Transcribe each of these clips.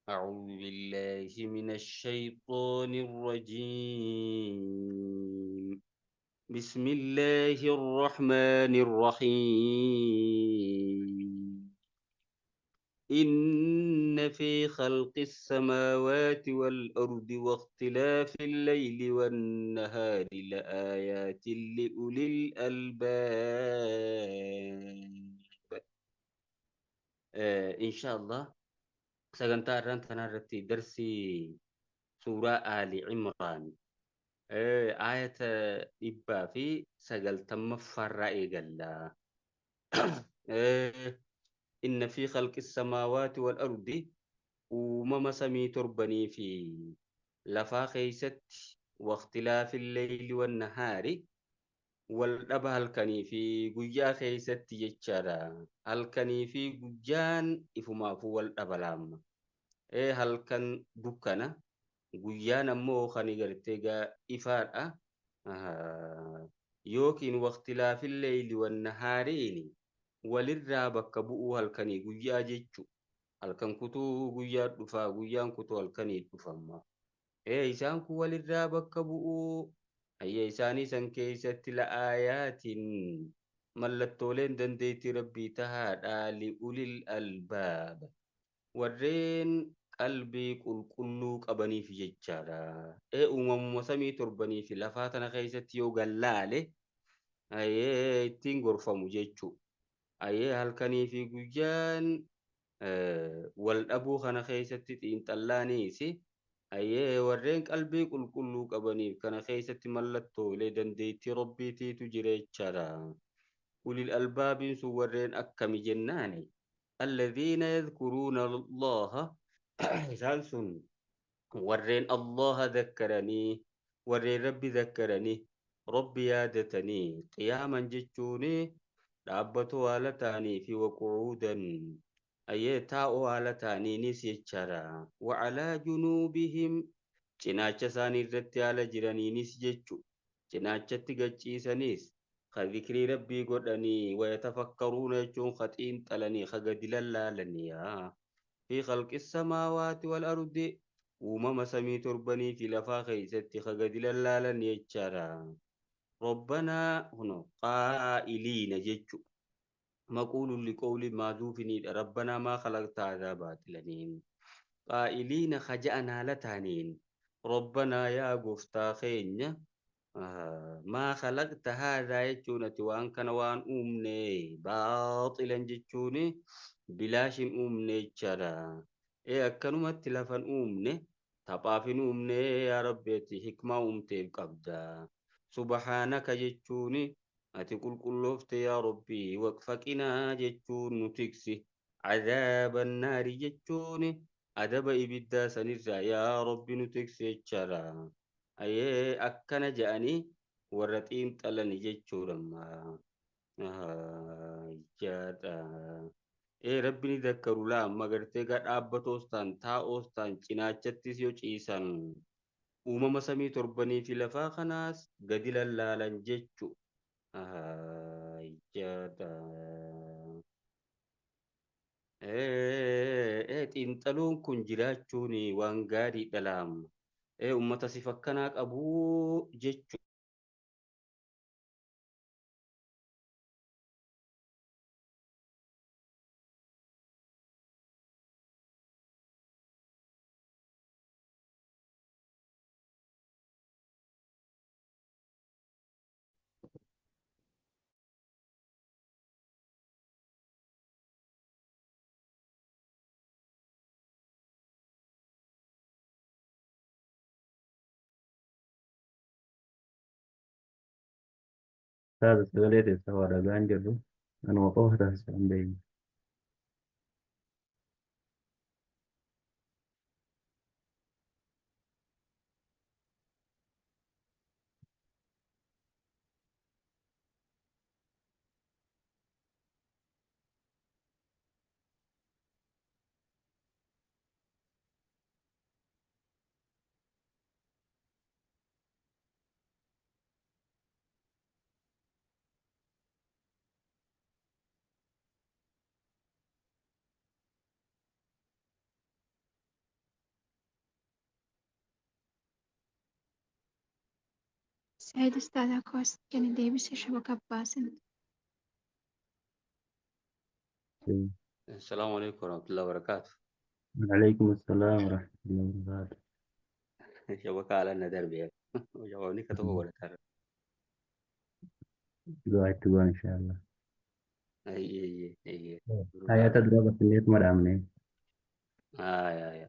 أعوذ بالله من الشيطان الرجيم. بسم الله الرحمن الرحيم. إن في خلق السماوات والأرض واختلاف الليل والنهار لآيات لأولي الألباب. إن شاء الله سجنتا رانتنا رتي درسي سورة آل عمران. آية إبا في سجل تم فرائي قال إن في خلق السماوات والأرض ومما سمي تربني في لفا خيست واختلاف الليل والنهار والأبا هلكني في قجا خيست يجارا هلكني في قجان إفما فو والأبا لام هلكن دكنا guyyaan ammoo kan gartee ifaadha. Yookiin waqtilaafil leeyli wan nahaariini walirraa bakka bu'uu halkanii guyyaa jechu. Halkan kutuu guyyaa dhufaa guyyaan kutuu halkanii dhufamma. Isaan kun walirraa bakka bu'uu ayya isaanii san keessatti la'aayaatiin mallattooleen dandeettii rabbii tahaadha li'ulil albaaba. Warreen qalbii qulqulluu qabaniif jechaadha. Uumamuma samii torbanii fi lafaa tana keessatti yoo gallaale ittiin gorfamu jechuudha. Halkanii fi guyyaan wal dhabuu kana keessatti xiinxallaanis warreen qalbii qulqulluu qabaniif kana keessatti mallattoolee dandeettii rabbiitiitu jira jechaadha. Ulil albaabiin sun warreen akkami jennaani? الذين يذكرون الله سالسون ورين الله ذكرني ورين ربي ذكرني ربي يادتني قياما جتوني دابتو والتاني في وقعودا أي تاو والتاني نسي الشرا وعلى جنوبهم جناچ ساني رتي على جراني نسي جتشو جناچ تغچي سنيس خذكري ربي قدني ويتفكرون يجون خطين تلني خقدل اللالني في خلق السماوات والأرض وما سمي تربني في لفا خيست خقدل اللالني يجارا ربنا هنا قائلين ججو مقول لقول ما ذوفني ربنا ما خلقت هذا باطلنين قائلين خجأنا لتانين ربنا يا قفتا خينيا ما خلقت هذا يجونة وان كان وان أمني باطلا جتوني بلاش أمني جرا أكنما تلفن أمني تبافن أمني يا ربي حكمة أمتي قبدا سبحانك جتوني أتقول كلفت يا ربي وقفكنا جتون نتكسي عذاب النار جتوني أدب إبدا سنرى يا ربي نتكسي جرا akkana jedhanii warra xiinxalani jechuudha. Jaadha. Rabbi ni dakkaru laa amma gartee dhaabbatoo ta'an taa'oo ta'an cinaachattis yoo ciisan uumama samii torbanii fi lafaa kanaas gadi lallaalan jechu. Jaadha. Xiinxaluun kun jiraachuun waan gaariidha laamma. Uummata si fakkanaa qabuu jechuudha. هذا سؤالي السوارة بانجلو أنا وقوة تحسن بي سعيد أستاذ أكوس كان ديبس شبكة باسن. السلام عليكم ورحمة الله وبركاته. وعليكم السلام ورحمة الله وبركاته. شبكة على الندر بيك. وجوابني كتبه ولا ترى. دعاء إن شاء الله. أي آيات بربارة. الدعاء في النيت مرامنين. يا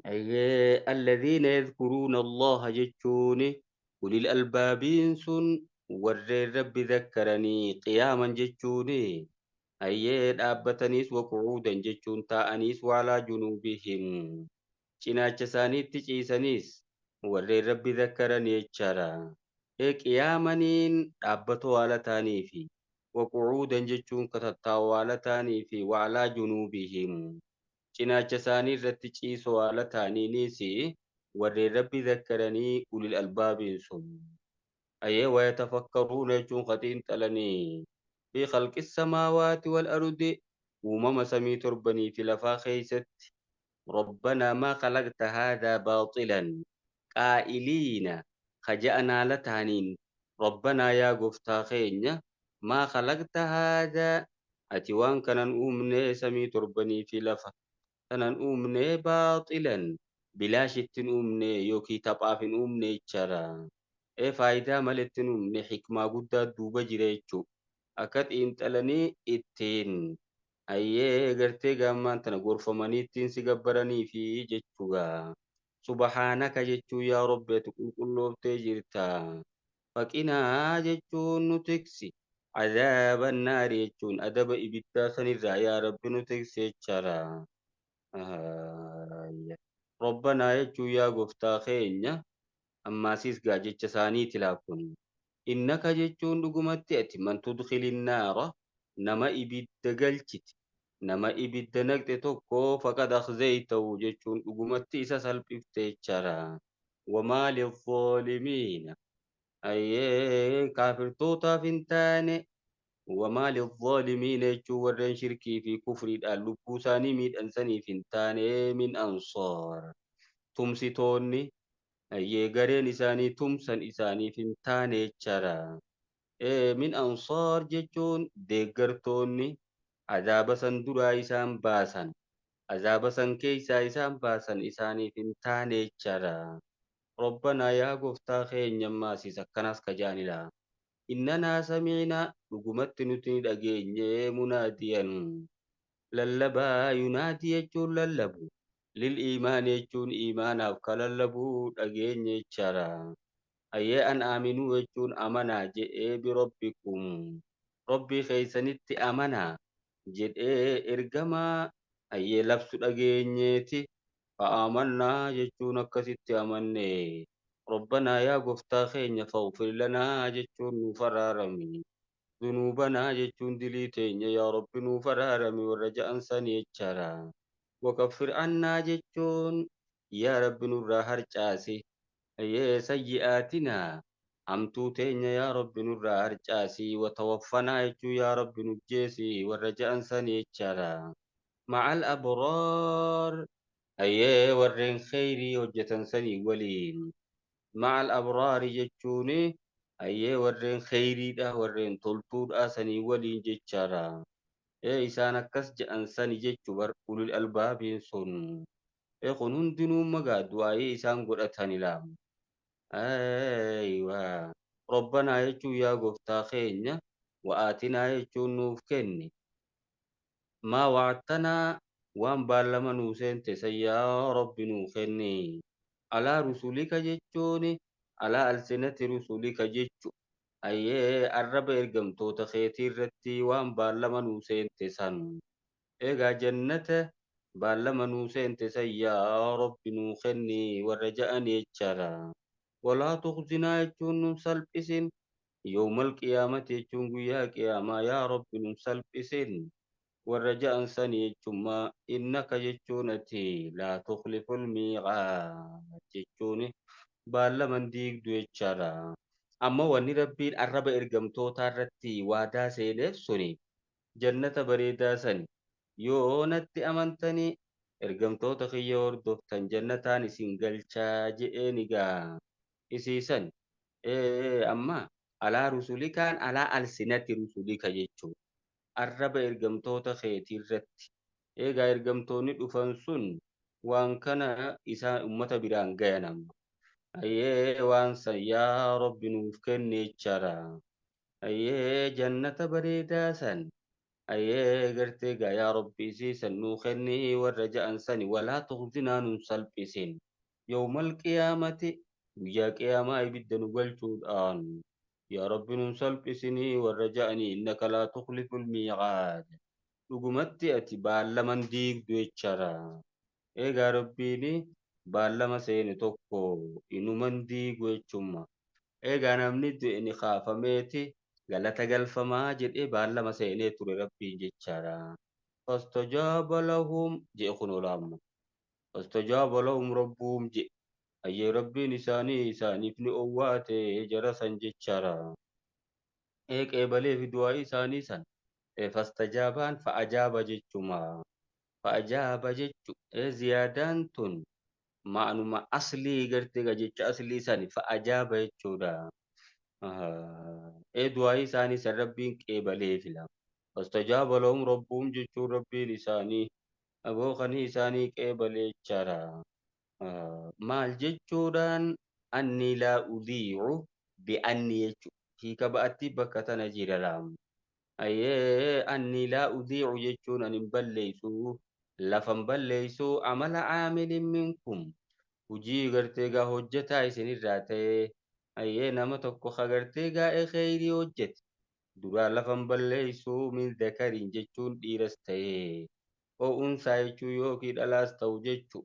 أي الذين يذكرون الله جتوني أولي الألباب سن ور رب ذكرني قياما جتوني أي دابتنيس وقعودا جتون تاءنيس وعلى جنوبهم cinaacha isaaniitti ciisaniis warreen rabbi zakkaran jechaadha. Qiyaamaniin dhaabbatoo haala ta'anii fi waquudan jechuun katattaa'oo haala ta'anii fi waalaa junuubihim cinaacha isaanii irratti ciisoo haala ta'aniinis warreen rabbi zakkaranii ulil albaabiin sun. Ayyee wayatafakkaruuna jechuun xiinxalanii fi khalqi samaawaati wal ardi uumama samii torbanii fi lafaa keessatti ربنا ما خلقت هذا باطلا قائلين خجأنا لتانين ربنا يا قفتا خينيا ما خلقت هذا أتوان كان أمني سمي تربني في لفا كان أمني باطلا بلا شت أمني يوكي تبع في أمني تشرا إيه فايدة ملت أمني حكمة قد دوبا جريتشو أكد إنتلني إتين ayyee gartee gaammaan tana gorfamanii ittiin si gabbaranii fi jechuudha. Subhaanaka jechuu yaa Rabbi ati qulqullooftee jirta. Faqinaa jechuun nu tiksi. Cadaaba naari jechuun adaba ibiddaa sanirraa yaa Rabbi nu tiksi jechaadha. Rabbanaa jechuu yaa gooftaa keenya ammaasiis gaa jecha isaaniiti laakun. Innaka jechuun dhugumatti ati man tudkhilin naara nama ibidda galchiti. Nama ibidda naqxe tokko faqad akhzaytahu jechuun dhugumatti isa salphifte jechaadha. Wamaa lilzaalimiina ayyee kaafirtootaaf hin taane wamaa lilzaalimiina jechuun warreen shirkii fi kufriidhaan lubbuu isaanii miidhansaniif hin taane min ansaar. Tumsitoonni ayyee gareen isaanii tumsan isaaniif hin taane jechaadha. Min ansaar jechuun deeggartoonni azaaba san duraa isaan baasan azaaba san keessaa isaan baasan isaaniif hin taane jechaadha. Robbanaa yaa gooftaa keenya maasiis akkanas kajaanidha. Innanaa samiinaa dhugumatti nuti ni dhageenye munaadiyan lallabaa yunaadii jechuun lallabu lil iimaan jechuun iimaanaaf ka lallabu dhageenye jechaadha. Ayyee an aaminuu jechuun amanaa jedhee birabbikum rabbii keessanitti amanaa jedhee ergamaa ayyee labsu dhageenyeeti fa'aamannaa jechuun akkasitti amanne robbanaa yaa gooftaa keenya faghfir lanaa jechuun nuuf araarami dunuubanaa jechuun dilii teenya yaa rabbi nuuf araarami warra ja'an sani jechaadha wakaffir annaa jechuun yaa rabbi nurraa harcaasi ayyee sayyi'aatinaa hamtuu teenya yaa rabbi nurraa harcaasii watawaffanaa jechuu yaa rabbi nujjeesii warra ja'an sani jechaadha. Ma'al abraar ayyee warreen kheyrii hojjetan sanii waliin. Ma'al abraari jechuun ayyee warreen kheyriidha warreen toltuudha sanii waliin jechaadha. Isaan akkas ja'an sani jechuu bar ulul albaabiin sun. Kun hundinuu magaa du'aayee isaan godhatani laamu. أيوة ربنا يجو يا قفتا خينيا وآتنا يجو نوف كني ما وعدتنا وان بالما نوسين تسيا رب نوخني على رسولك جيجوني على ألسنة رسولك جيجو أي الرب إرقم توتا خيتي رتي وان بالما نوسين تسن إيقا جنة بالما نوسين تسيا رب نوخني ورجعني يجارا ولا تخزنا يجون سلبسين يوم القيامة يجون يا قيامة يا رب سلبسين والرجاء سني يجون إنك يجونتي لا تخلف الميعاد يجوني بالا من ديك دو يجارا أما واني ربي الرب إرقم توتا رتي وادا سيلف سني جنة بريدا سني يونتي أمنتني ergamtoota kiyya hordoftan jannataan isin galchaa je'een egaa isiisan amma alaa rusulikaan alaa alsinati rusulika jechuudha. Arraba ergamtoota keetii irratti eegaa ergamtoonni dhufan sun waan kana isaa ummata biraan gayan amma. Ayyee waan san yaa Rabbi nuuf kenne jechaadha. Ayyee jannata bareedaa san. Ayyee gartee gaa yaa Rabbi isii san nuu kenne warra ja'an sani walaa tuqzinaa nun salphisin. Yawmal qiyaamati guyyaa qiyaamaa ibidda nu galchuudhaan. Yaa Rabbi nun salphisinii warra ja'anii innaka laa tuqliful miiqaad. Dhugumatti ati baallaman diigdu jechaadha. Eegaa Rabbiin baallama seene tokko inuman diigu jechumma. Eegaa namni du'e ni kaafameeti galata galfamaa jedhee baallama seenee ture Rabbiin jechaadha. Fastajaaba lahum jedhe kun olaamma. Fastajaaba lahum rabbuhum jedhe. Ayyee Rabbiin isaaniif ni owwaate jara san jechaadha. Qeebalee fi du'aa isaanii san fastajaabaan fa'ajaaba jechuma. Fa'ajaaba jechu ziyaadaan tun ma'anuma aslii gartee jecha aslii sani fa'ajaaba jechuudha. Du'aa isaanii san Rabbiin qeebalee fila. Fastajaaba lahum rabbuhum jechuun Rabbiin isaanii abookanii isaanii qeebalee jechaadha. Maal jechuudhaan anni laa udhiicu bi'anni jechuudha. Hiika ba'atti bakka tana jira laamu. Ayyee anni laa udhiicu jechuun ani hin balleessu lafan balleessu amala caamilin minkum hujii gartee gaa hojjetaa isinirraa ta'e ayyee nama tokko gartee gaa'ee kheyrii hojjete duraa lafan balleessu min dakariin jechuun dhiiras ta'e ho'unsaa jechuu yookiin dhalaas ta'u jechu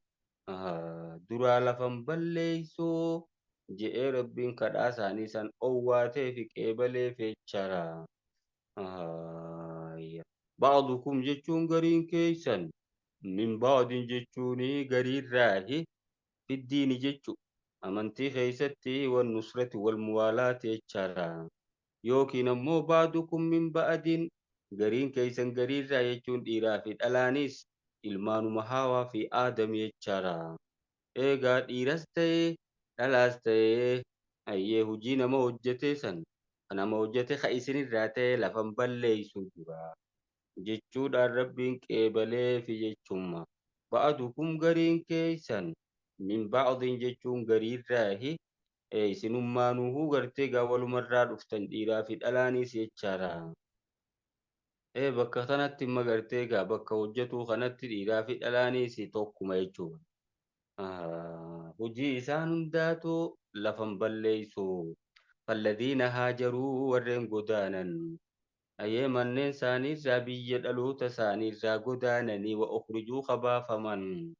duraa lafan balleessu je'ee Rabbiin kadhaa isaanii san owwaatee fi qeebalee feechara. Ba'adukum jechuun gariin keeysan min ba'adin jechuuni gariirraahi fiddiini jechu amantii keeysatti wan nusrati wal muwaalaati jechaadha. Yookiin ammoo ba'adukum min ba'adin gariin keeysan gariirraa jechuun dhiiraa fi dhalaanis ilmaanuma haawaa fi aadami jechaadha. Eegaa dhiiras ta'e dhalaas ta'e ayyee hujii nama hojjete san nama hojjete ka isinirraa ta'e lafan balleeysu dura jechuudhaan Rabbiin qeebalee fi jechumma. Ba'adukum gariin keeysan min ba'adin jechuun gariirraahi isinummaanuhuu gartee gaa walumarraa dhuftan dhiiraa fi dhalaanis jechaadha. Bakka kanatti imma gartee gaa bakka hojjetuu kanatti dhiiraa fi dhalaanis tokkuma jechuudha. Hujii isaan hundaatu lafan balleeysu. فالذين هاجروا ورين قدانا أي منين ساني بيا دلوت ساني قدانني وأخرجوا خبافمن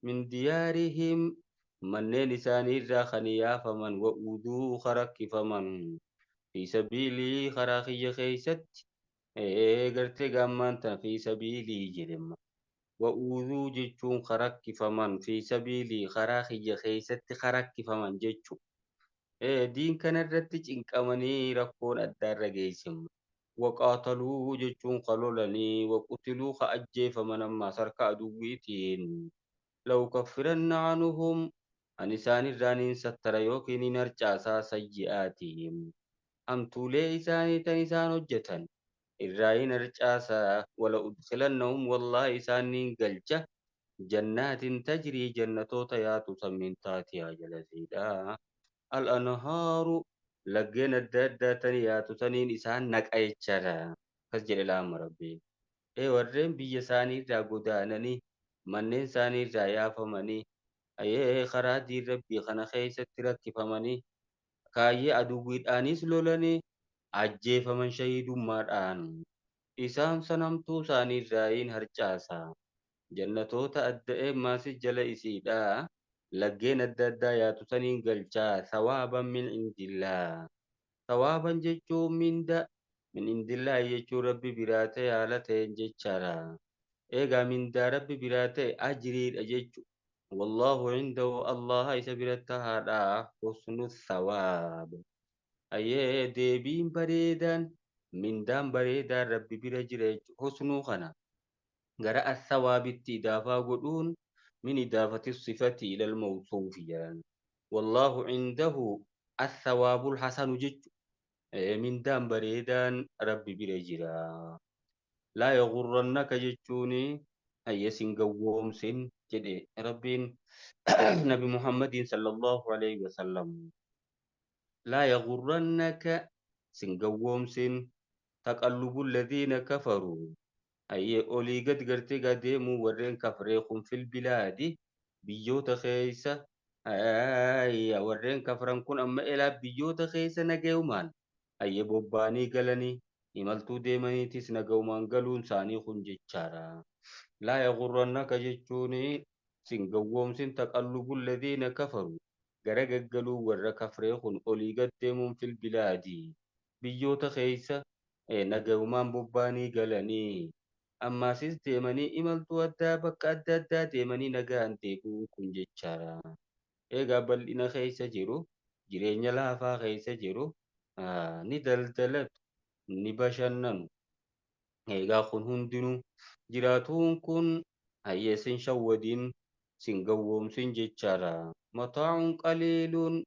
من ديارهم منين ساني خنيا فمن وأودوا خرك فمن في سبيلي خراخي خيست قرت قامان في سبيلي جرم وأودوا جتشون خرك فمن في سبيلي خراخي خيست خرك فمن جتشو diin kanarratti cinqamanii rakkoon addaarra geessimu. Waqaataluu jechuun qalolanii waqutiluu ka ajjeefaman ammaas harka aduwwiitiin. Law kaffiranna canuhum ani isaanirraa nin sattara yookiin nin harcaasaa sayyi'aatihim. Hamtuulee isaanii tan isaan hojjetan irraa hin harcaasaa wala udkhilannahum wallaahi isaan nin galcha jannaatin tajrii jannatoota yaatu sammin taatiyaa jalasiidha. Al-anhaaru laggeen adda addaa tanii yaatu taniin isaan naqa jechaadha. Akkas jedhe laama Rabbiin. Warreen biyya isaanii irraa godaananii manneen isaanii irraa yaafamanii karaa diin Rabbii kana keessatti rakkifamanii kaayyee aduwwiidhaanis lolanii ajjeefaman shahiidummaadhaan isaan sanamtuu isaanii irraa hin harcaasa. Jannatoota adda eemmaasis jala isiidhaa. Laggeen adda addaa yaatu saniin galchaa sawaaban min indillaa. Sawaaban jechuun minda min indillaa jechuun Rabbi biraa ta'e haala ta'een jechaadha. Eegaa mindaa Rabbi biraa ta'e ajiriidha jechu. Wallahu indahu Allah isa biratti haadha husnu sawaab. Ayyee deebiin bareedaan mindaan bareedaan Rabbi bira jira jechu husnuu kana. gara athawaabitti idaafaa godhuun min idaafati sifati ilal mawsuufi jedhan wallaahu cindahu athawaabul hasanu jechu mindaan bareedaan rabbi bira jira laa yagurrannaka jechuuni hayyasin gawwoomsin jedhe rabbiin nabi muhammadin sallallahu alaihi wasallam laa yagurrannaka sin gawwoomsin taqallubu alladhiina kafaruu ayyee olii gad gartee deemuu warreen kafree kun fil bilaadi biyyoota keeysa warreen kafran kun amma elaa biyyoota keeysa nagayumaan ayyee bobbaanii galanii imaltuu deemaniitis nagayumaan galuun isaanii kun jechaadha laa yagurrannaka jechuun sin gawwoomsin taqallubu alladhiina kafaru gara gaggaluu warra kafree kun olii gad deemuun fil bilaadi biyyoota keeysa nagayumaan bobbaanii galanii ammaasis deemanii imaltuu addaa bakka adda addaa deemanii nagaan deebi'uun kun jechaadha. Egaa bal'ina keessa jiru jireenya laafaa keessa jiru ni daldalatu ni bashannanu. Egaa kun hundinuu jiraatuun kun hayyeessin shawwadiin sin gawwoomsin jechaadha. Mataa'uun qaliiluun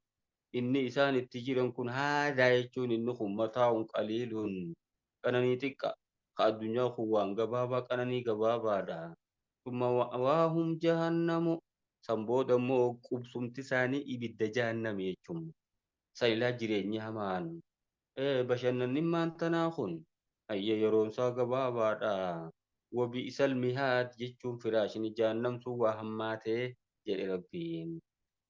inni isaan itti jiran kun haadaa jechuun inni kun mataa'uun qaliiluun qananii xiqqa. Ka addunyaa kun waan gabaabaa qananii gabaabaadha. Thumma ma'waahum jahannamu san booda immoo qubsumti isaanii ibidda jahannami jechuun san ilaa jireenyi hamaan. Bashannanimmaan tanaa kun hayya yeroon isaa gabaabaadha. Wabi isal mihaad jechuun firaashini jahannam sun waa hammaatee jedhe rabbiin.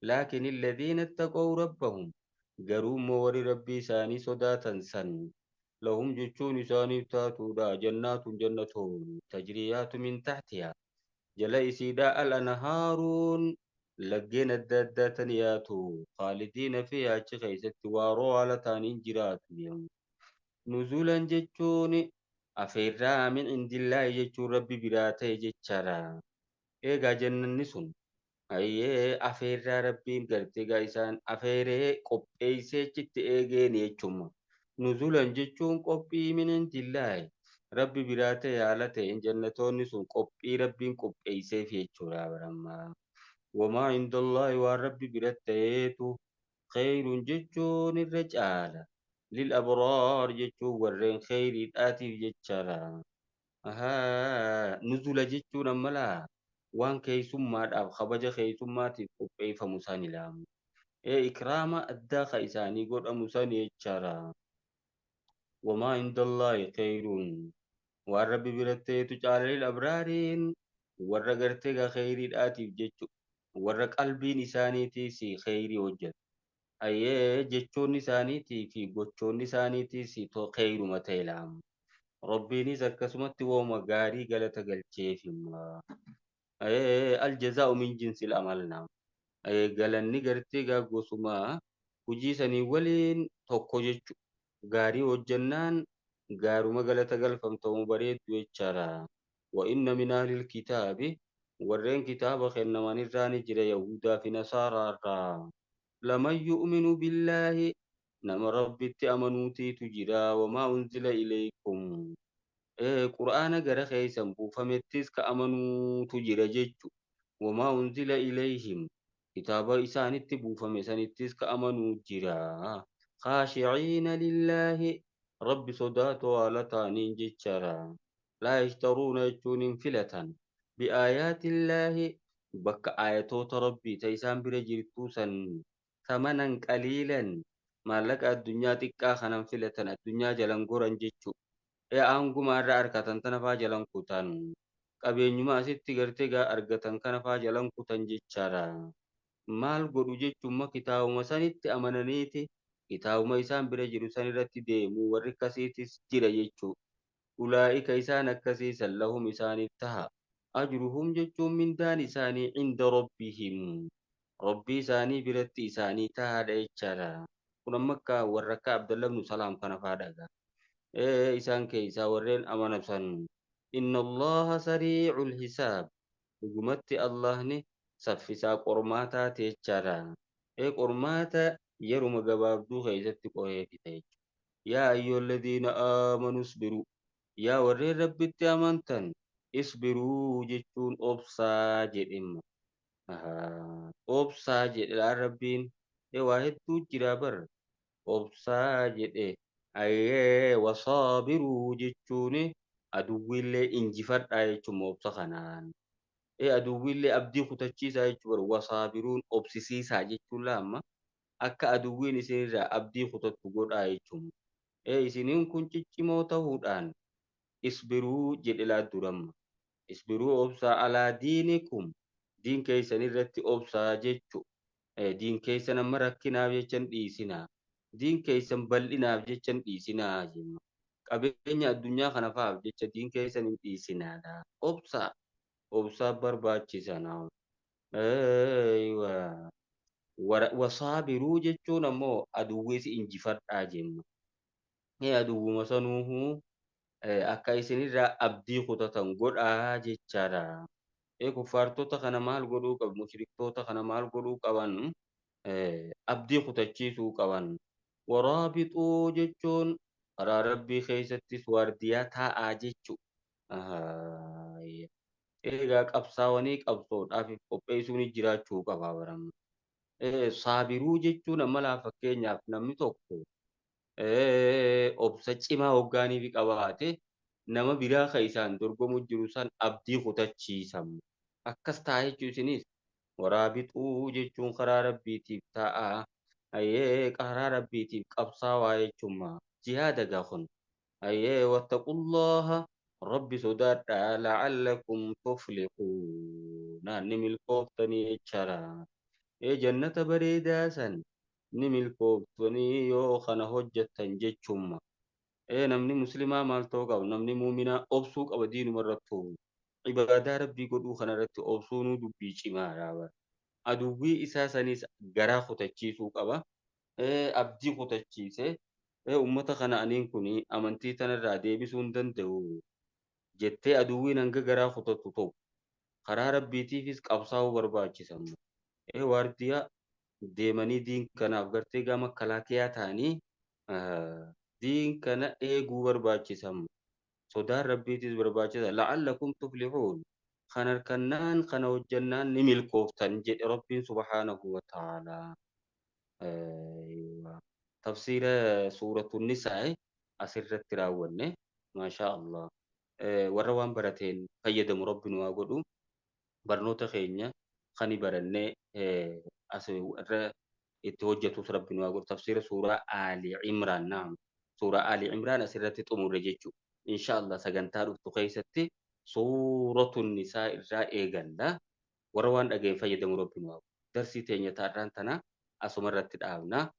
Laakiin illadhiina ittaqaw rabbahum garuu immoo warri rabbii isaanii sodaatan san لهم جتون إساني تاتودا جنات جنتون تجريات من تحتها جلا إسيدا الأنهارون لقين الدادات نياتو خالدين فيها تشخيست وارو على تانين جرات اليوم نزولا جتون أفيرا من عند الله جتون ربي براته جتشارا إيغا جنن نسون أيه أفيرا ربين قرتيغا إسان أفيره قبئيسي جت إيغين يجتون nuzulan jechuun qophii min indillaahi rabbi biraa ta'e haala ta'een jannatoonni sun qophii rabbiin qopheesseef jechuudha barammaa wamaa indallaahi waan rabbi bira ta'eetu khayrun jechuun irra caala lil abraar jechuun warreen khayriidhaatiif jechaadha nuzula jechuun ammalaa waan keeysummaadhaaf kabaja keeysummaatiif qopheeffamu san ilaamu ikraama addaa ka isaanii godhamu san jechaadha وما عند الله خير والرب برتي تجعل الأبرارين ورقرتك خير الآتي جتشو ورق قلبي نسانيتي سي خير وجد أي جتشو نسانيتي في قتشو نسانيتي سي تو خير متيلام ربي نسك سمت وما غاري غلط غلچيف ما أي الجزاء من جنس العمل نام أي غلني غرتي غوسما وجيسني ولين توكو جتشو gaarii hojjannaan gaaruma galata galfamtamu bareeddu jechaadha. Wa inna min ahlil kitaabi warreen kitaaba kennaman irraa ni jira Yahudaa fi Nasaaraa irraa. Laman yu'minu billaahi nama rabbitti amanuutiitu jira wamaa unzila ilaykum. Qur'aana gara keeysan buufamettis ka amanuutu jira jechu. Wamaa unzila ilayhim kitaaba isaanitti buufame sanittis ka amanuu jira. خاشعين لله رب صدات والتانين جتشرا لا يشترون يجون فلة بآيات الله بك آياتو ربي تيسان برجلتوسا ثمنا قليلا ما لك الدنيا تكا خنم فلة الدنيا جلن قرن جتشو أنكو ما أركتن تنفا جلن كتن قبين ما ستي غرتغا أركتن كنفا جلن كتن جتشرا مال قدو جتشو ما كتاو مسانيت أمنانيتي kitaabuma isaan bira jiru san irratti deemuu warri akkasiitis jira jechuu ulaa'ika isaan akkasiisan lahum isaaniif taha ajruhum jechuun mindaan isaanii inda rabbihim rabbii isaanii biratti isaanii tahaadha jechaadha kun amma akka warra akka abdallah ibnu salaam kana faadhaga isaan keessaa warreen amanatan inna allaha sariicul hisaab dhugumatti allahni saffisaa qormaataa jechaadha qormaata yeruma gabaabduu keessatti qo'ee fite yaa ayyuhalladiina aamanuu isbiruu yaa warreen rabbitti amantan isbiruu jechuun obsaa jedhimma. Obsaa jedhe rabbiin waa hedduu jira bar obsaa jedhe ayyee wasaabiruu jechuun aduwwiillee injifadhaa jechuun obsa kanaan. Aduwwiillee abdii kutachiisaa jechuun wasaabiruun obsisiisaa jechuun laamma akka aduwwiin isinirraa abdii kutattu godhaa jechuun. Isiniin kun ciccimoo ta'uudhaan isbiruu jedhe laadduramma. Isbiruu obsaa alaa diinikum diin keessan irratti obsaa jechuun. Diin keessan amma rakkinaaf jechan dhiisinaa. Diin keessan bal'inaaf jechan dhiisinaa jenna. Qabeenya addunyaa kana fa'aaf jecha diin keessan hin dhiisinaadha. Obsaa barbaachisanaa. Wasaabiruu jechuun ammoo aduwwiis injifadhaa jenna. Aduwwuma sanuuhuu akka isinirraa abdii kutatan godhaa jechaadha. Kuffaartota kana maal godhuu qabu? Mushriktoota kana maal godhuu qaban? Abdii kutachiisuu qaban. Waraabixuu jechuun karaa rabbii keessattis waardiyaa taa'aa jechuudha. Egaa qabsaawanii qabsoodhaaf qopheessuun jiraachuu qabaa barama. Saabiruu jechuun ammalaa fakkeenyaaf namni tokko obsa cimaa hoggaaniif qabaate nama biraa kan isaan dorgomu jiru san abdii kutachiisamu. Akkas ta'a jechuun isinis waraabixuu jechuun karaa rabbiitiif ta'a. Karaa rabbiitiif qabsaawaa jechuun jihaada gaafun. Wattaqullaha rabbi sodaadhaa la'allakum tuflihuun ni milkooftanii jechaadha. Jannata bareedaa san ni milkooftanii yoo kana hojjettan jechuun. Namni muslimaa maal ta'uu qabu? Namni muuminaa obsuu qaba diinuma irrattu. Ibaadaa rabbii godhuu kanarratti obsuunuu dubbii cimaadha. Aduwwii isaa sanis garaa kutachiisuu qaba. Abdii kutachiisee uummata kana aniin kun amantii tanarraa deebisuu hin danda'u jettee aduwwiin hanga garaa kutatu ta'u karaa rabbiitiifis qabsaa'uu barbaachisamu. Waardiyaa deemanii diin kanaaf gartee gama kalaakiyaa ta'anii diin kana eeguu barbaachisamu. Sodaan rabbiitis barbaachisa. La'allakum tuflihuun. Kan harkannaan kana hojjannaan ni milkooftan jedhe rabbiin subhaanahu wa ta'aalaa. Tafsiira suuratun nisaa asirratti raawwanne maashaa Allah. Warra waan barateen fayyadamu rabbiin waa godhu barnoota keenya kan barannee asirra itti hojjetus rabbiin waa godhu tafsiira suuraa Ali Imraan naam. Suuraa Ali Imraan asirratti xumurre jechuudha. Inshaallah sagantaa dhuftu keessatti suuratun nisaa irraa eegalla. Warra waan dhageen fayyadamu rabbiin waa godhu. Darsii teenya taarraan tana asuma irratti dhaabna.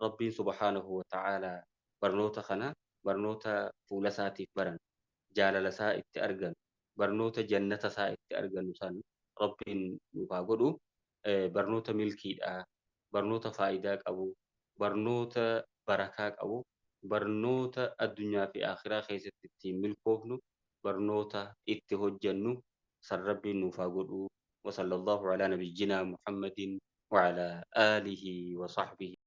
Rabbiin subhaanahu wa ta'aalaa barnoota kana barnoota fuula isaatiif baran jaalala isaa itti argan barnoota jannata isaa itti arganu san rabbiin nuuf haa godhu. Barnoota milkiidhaa barnoota faayidaa qabu barnoota barakaa qabu barnoota addunyaa fi akhiraa keessatti ittiin milkoofnu barnoota itti hojjennu san rabbiin nuuf haa godhu. وصلى الله على نبينا محمد وعلى آله وصحبه